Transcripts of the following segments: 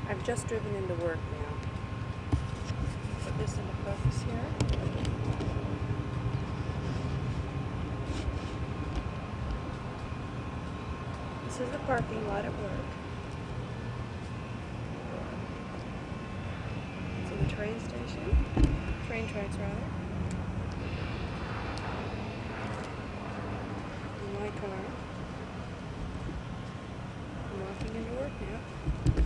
I've just driven into work now. Put this into focus here. This is the parking lot at work. It's in the train station. Train tracks, rather. In my car. I'm walking into work now.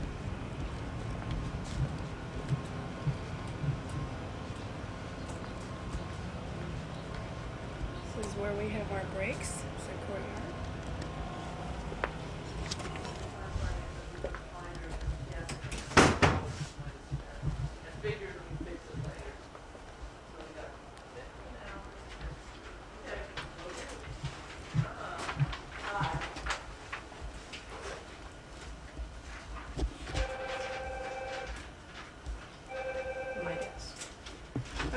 This is where we have our breaks. It's a courtyard.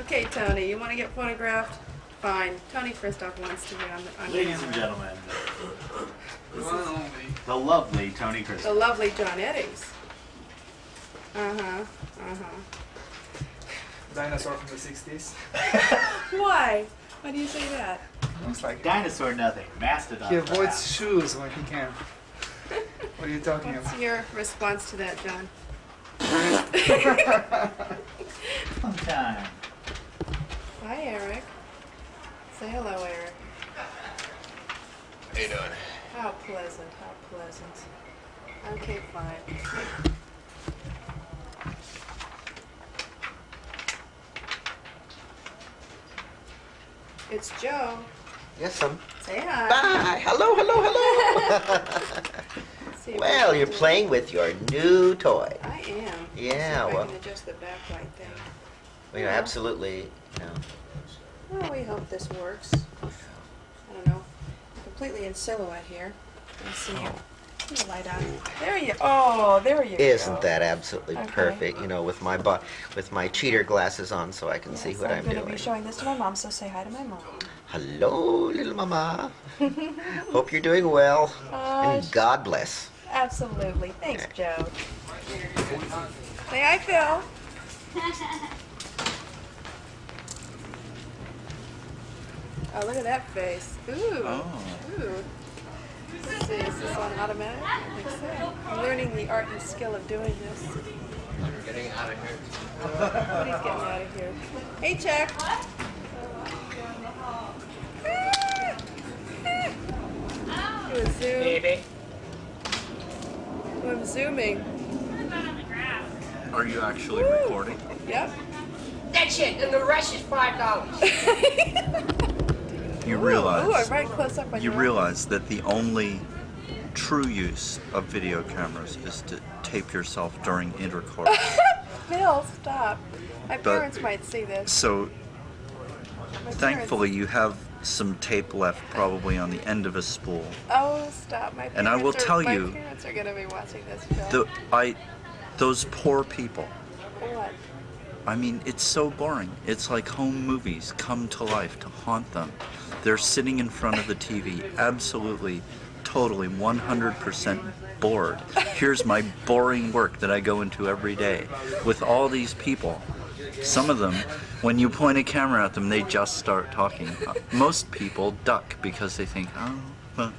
Okay, Tony, you want to get photographed? Fine. Tony Christoph wants to be on camera. Ladies and gentlemen, the lovely Tony Christoph. The lovely John Eddings. Dinosaur from the 60s. Why? Why do you say that? Looks like Dinosaur nothing. Mastodon. he avoids perhaps. shoes when he can. What are you talking What's about? your response to that, John? Fun time. Hi, Eric. Say hello, Eric. How you doing? How pleasant, how pleasant. Okay, fine. It's Joe. Yes, Say hi. Bye. Hello, hello, hello. See if Well, we you're can- playing with your new toy. I am. Yeah, See if well- I can adjust the backlight thing. Well, you know, absolutely, you know. Well, we hope this works. I don't know. Completely in silhouette here. Let's see here. Put the light on. There you. Oh, there you go. Isn't that absolutely Okay. perfect? You know, with my cheater glasses on, so I can see Yes, what I'm going to doing. be showing this to my mom, so say hi to my mom. Hello, little mama. Hope you're doing well. And sh- God bless. Absolutely. Thanks, Joe. Say hi, Phil. Oh, look at that face. Ooh. Ooh. Let's see, is this on automatic? I think so. I'm learning the art and skill of doing this. We're getting out of here. Nobody's getting out of here. Hey, Chuck. Do a zoom. Baby. Oh, I'm zooming. Are you actually recording? Yep. That's it, and the rest is $5. You Ooh, realize I'm right close up on you your realize that the only true use of video cameras is to tape yourself during intercourse. Phil, stop. My But- parents might see this. So My thankfully you have some tape left probably on the end of a spool. Oh, stop. My And I will parents tell my you- parents are going to be watching this film. Those poor people. What? I mean, it's so boring. It's like home movies come to life to haunt them. They're sitting in front of the TV, absolutely, totally, 100% bored. Here's my boring work that I go into every day with all these people. Some of them, when you point a camera at them, they just start talking. Most people duck because they think, oh, well.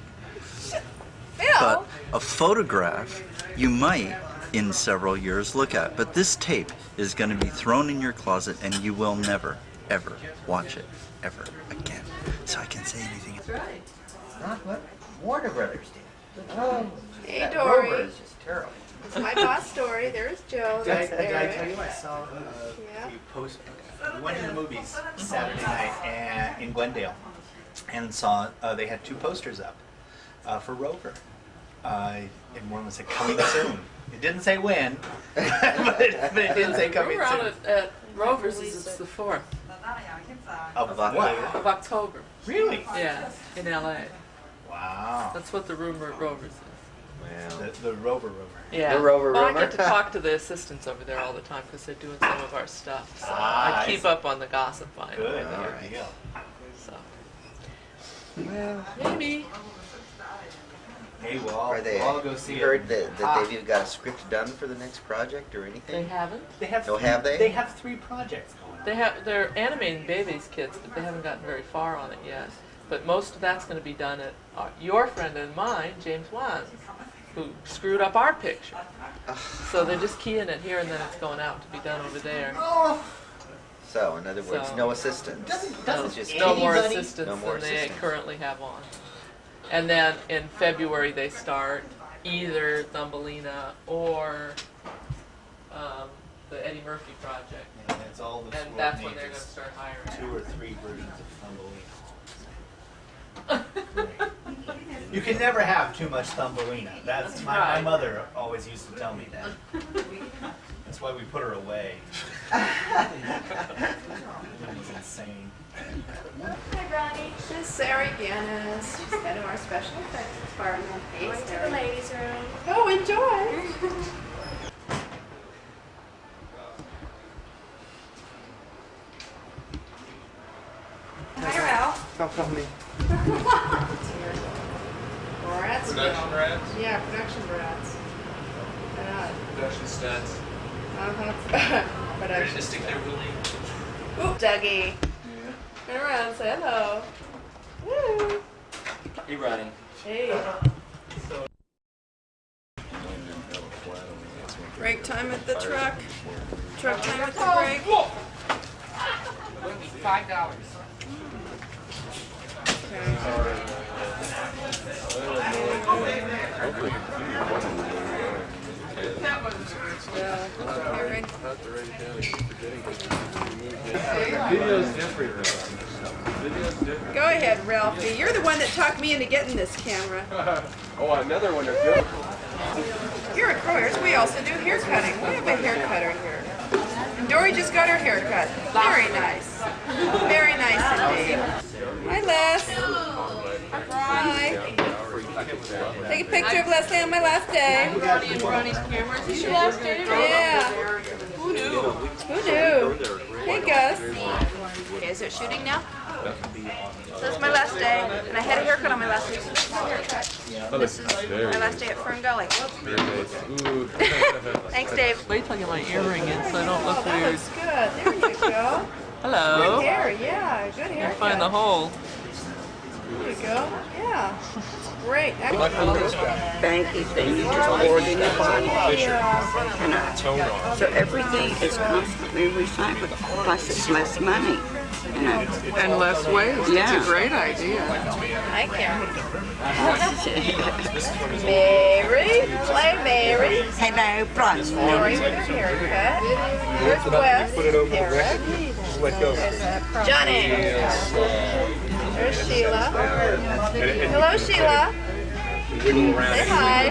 Phil? But a photograph, you might, in several years, look at. But this tape is going to be thrown in your closet and you will never, ever watch it, ever again. So I can't say anything. That's right. Not what Warner Brothers did. Hey, That Dory. Rover is just terrible. It's my boss story. There's Joe. There's Did I tell Eric. you I saw Yeah. we went to the movies Saturday night in Glendale and saw they had 2 posters up for Rover. And one was said coming soon. It didn't say when, but it did say coming We're out soon. at Rover's. It's the 4th Of what? of October. Really? Yeah, in LA. Wow. That's what the rumor at Rover's is. Well, The Rover. Yeah. The Rover well, rumor? I get to talk to the assistants over there all the time because they're doing some of our stuff. So Ah, I I keep see. up on the gossip line. Good. over There there. you go. So well, maybe. Hey, we'll Are they? all go see You it. heard that they've even got a script done for the next project or They anything? haven't. They have. Oh, three, have they? They have 3 projects going. They're animating Baby's Kids, but they haven't gotten very far on it yet. But most of that's going to be done at your friend and mine, James Wan, who screwed up our picture. So they're just keying it here, and then it's going out to be done over there. So, in other words, So- no assistant. No, It's just no more anybody? assistants No more than they assistants. currently have on. And then in February they start either Thumbelina or the Eddie Murphy project. And it's all the And sword that's when they're going to mages. start hiring. 2 or 3 versions of Thumbelina. You can never have too much Thumbelina. That's my right. mother always used to tell me that. That's why we put her away. It was insane. Hi, Ronnie. This is Sarah Gannis. She's head of our special effects department. Hey, Going to the Sarah. ladies' room. Oh, enjoy. Hi, Ralph. Stop filming. Rats. Production rats? Yeah, production rats. Production stats. Uh-huh. Ready Production. to stick their willy? Ooh, Dougie. Turn around and say hello. Woo. Hey, Ronnie. Hey. Break time at the truck. Truck time at the break. $5. Yeah. Here, right. Video's different though. Video's different. Go ahead, Ralphie. You're the one that talked me into getting this camera. Oh, another one to go. Here at Kroyer's, we also do hair cutting. We have a hair cutter here. And Dory just got her hair cut. Very nice. Very nice indeed. Hi, Les. Hi. Take a picture of Leslie on my last day. Ronnie and Ronnie's cameras. Is your last day? Yeah. Who knew? Who knew? Hey, Gus. Okay, is it shooting now? So this is my last day, and I had a haircut on my last day. This is my last day at FernGully. Thanks, Dave. Wait till I get my earring in so I don't Oh, look that weird. looks good. There you go. Hello. Good hair, yeah. Good hair. Find the hole. There you go. Yeah. Great. Banky thing, you just pour it in your body. So everything is constantly recycled, plus it's less money. You know. And less waste. Yeah. It's a great idea. Hi, Karen. Mary. Play Mary. Hello, plus. Dory with her haircut. Here's Wes. Eric. Johnny. There's Sheila. Hello, Sheila. Say hi.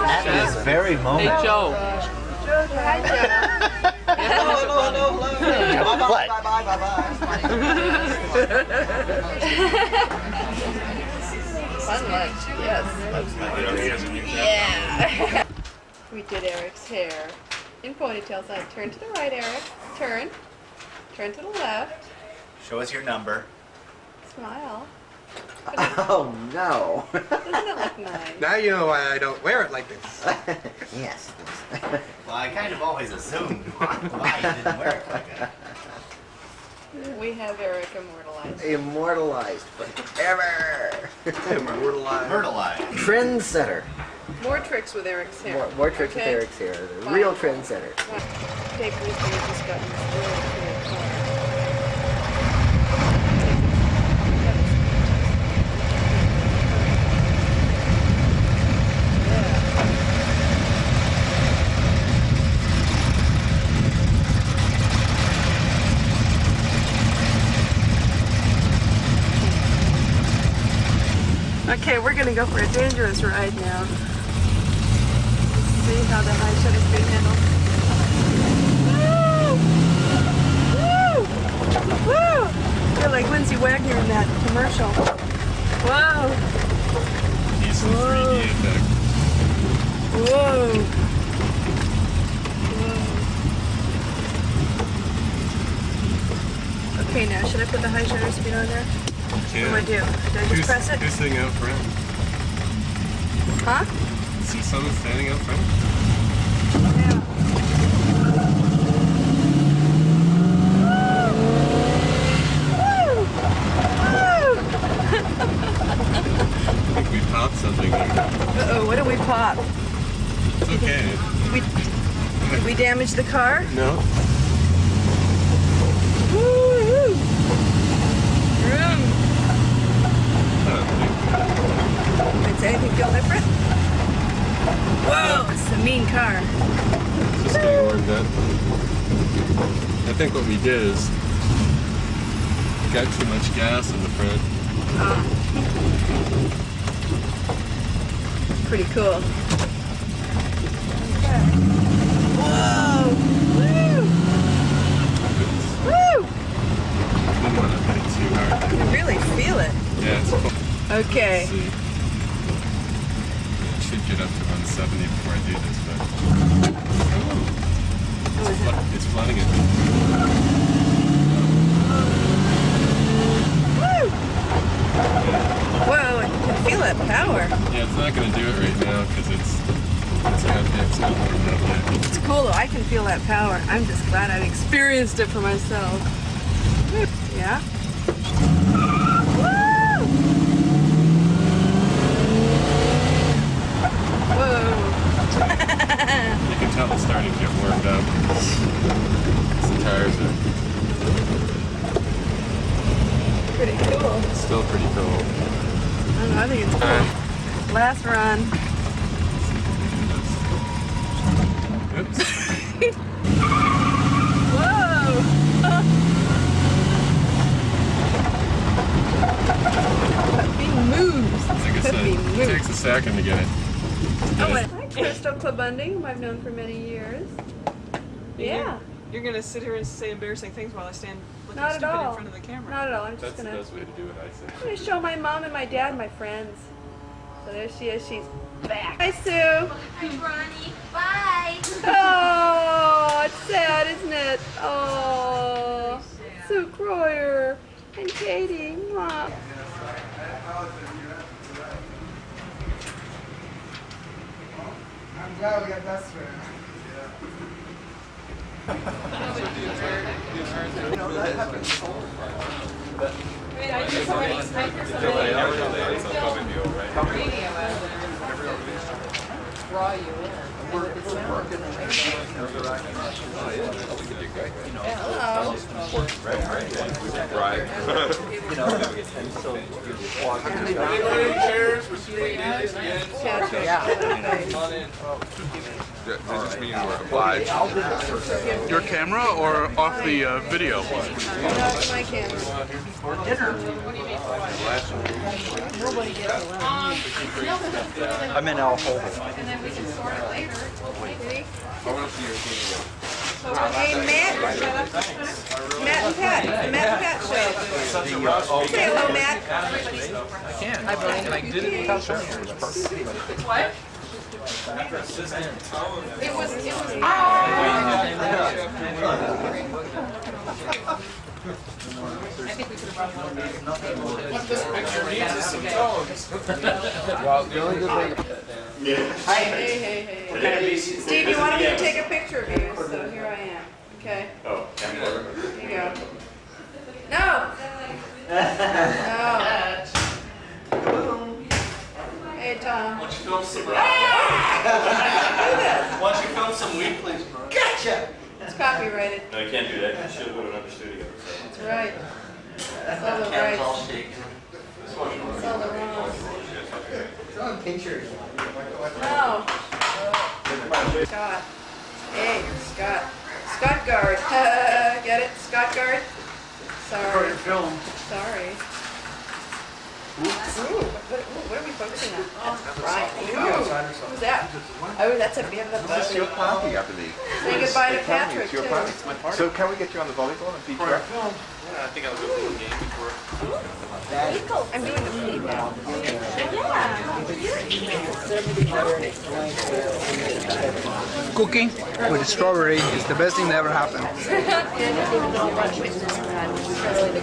At this very Hey, moment. Joe. Hi, Joe. Bye, bye, bye, bye. Fun lunch, yes. Yeah. We did Eric's hair in ponytails. I turn to the right, Eric. Turn. Turn to the left. Show us your number. Smile. Oh, no. Doesn't it look nice? Now you know why I don't wear it like this. Yes. Well, I kind of always assumed why you didn't wear it like that. We have Eric immortalized. Immortalized forever. Immortalized. Myrtleized. Trendsetter. More tricks with Eric's hair. More tricks Okay. with Eric's hair. The real trendsetter. Take this hair, just got this really clear color. Okay, we're gonna go for a dangerous ride now. See how the high shut is being handled. Woo! Woo! Woo! You're like Lindsay Wagner in that commercial. Whoa! Whoa! Whoa! Whoa! Okay, now should I put the high shutter speed on there? Can't. What do I do? Do I just press it? Who's sitting out front? Huh? See someone standing out front? Yeah. I think we popped something there. Uh-oh, what did we pop? It's okay. Did we damage the car? No? Woo-hoo. Vroom. I don't think. Does anything feel different? Whoa, it's a mean car. It's just getting warmed up. I think what we did is we got too much gas in the front. Pretty cool. Okay. Whoa! Woo! Woo! Didn't want to hit it too hard. You really feel it. Yeah, it's cool. Okay. Let's see. I should get up to 170 before I do this, but it's flooding it. Woo! Whoa, I can feel that power. Yeah, it's not going to do it right now because it's not warmed up yet. It's cool though, I can feel that power. I'm just glad I've experienced it for myself. Yeah? Woo! Whoa! You can tell it's starting to get warmed up. The tires are Pretty cool. still pretty cool. I don't know, I think it's cool. Last run. Oops. Whoa! Puppy moves. Like I said, Puppy it moves. takes a second to get it. Oh, and hi, Crystal Clabunding, whom I've known for many years. Yeah. You're gonna sit here and say embarrassing things while I stand looking Not at stupid all. in front of the camera. Not at all. I'm That's just the gonna. best way to do it, I think. I'm gonna show my mom and my dad, my friends. So there she is. She's back. Hi, Sue. Hi, Ronnie. Bye. Oh, it's sad, isn't it? Oh, Sue Kroyer and Katie. Mwah. I'm glad we got best friends. Draw you in. Hello. Does this mean we're live? Your camera or off the video? No, it's my camera. I mean, I'll hold it. And then we can sort it later. Okay. I want to see your camera. Hey, Matt. Matt and Pat. The Matt and Pat show. Say hello, Matt. What? It was I think we could have brought Well, the only good thing. Hey. Steve, you wanted me to take a picture of you, so here I am. Okay. Oh, Here you go. No. No. Hey, Tom. Why don't you film some Do this. Why don't you film some weed, please, bro? Gotcha. It's copyrighted. No, you can't do that. You should go to another studio. That's right. That's all the rights. shaking. That's all the wrongs. It's on pictures. No. Scott. Hey, Scott. Scott Guard. Get it? Scott Guard? Sorry. Film. Sorry. Ooh, what are we focusing on? Right. Who's that? Oh, that's a bit of a This is your party, I believe. Say goodbye to Patrick, It's your too. party. So can we get you on the volleyball and beat you up? Yeah, I think I'll go to the game before. I'm doing the feed now. Yeah. Cooking with strawberry is the best thing that ever happened.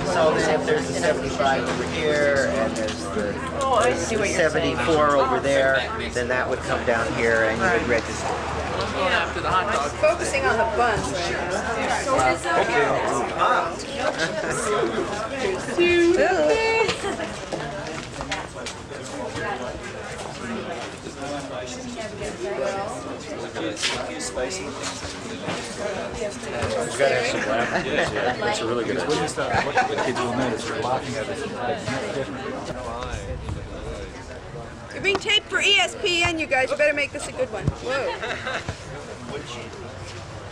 So then if there's a 75 over here and there's the 74 over there, then that would come down here and you would register. After the hot dog. Focusing on the buns right It's got to have some lamb. That's a really good idea. What kids will notice, they're laughing at it. You're being taped for ESPN, you guys. You better make this a good one. Whoa.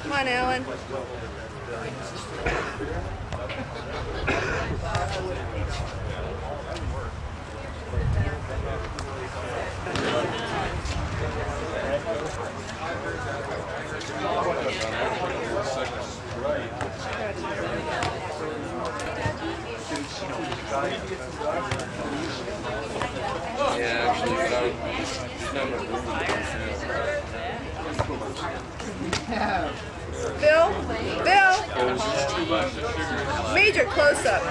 Come on, Alan. Yeah, actually, Bill? Major close-up.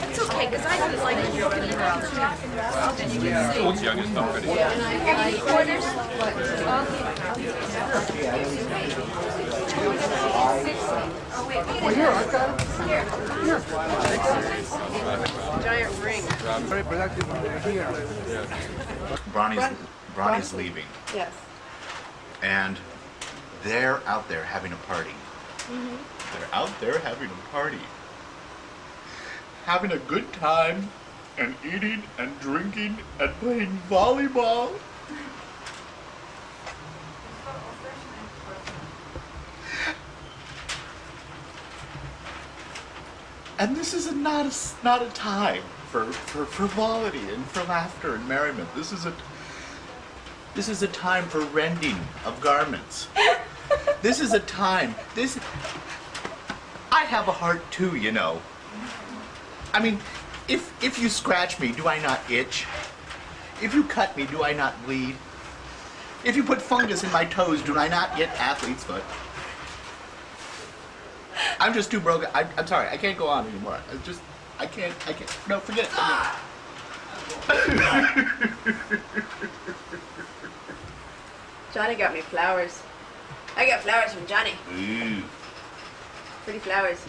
It's okay, because I just like looking at quarters. Giant ring. Very productive here. Bronny's leaving, Yes. and they're out there having a party. They're out there having a party. Having a good time, and eating, and drinking, and playing volleyball. And this is not a time for frivolity and for laughter and merriment. This is a time for rending of garments. This is a time. I have a heart too, you know. I mean, if you scratch me, do I not itch? If you cut me, do I not bleed? If you put fungus in my toes, do I not get athlete's foot? I'm just too broken. I'm sorry, I can't go on anymore. I can't. No, forget it. Johnny got me flowers. I got flowers from Johnny. Ooh. Pretty flowers.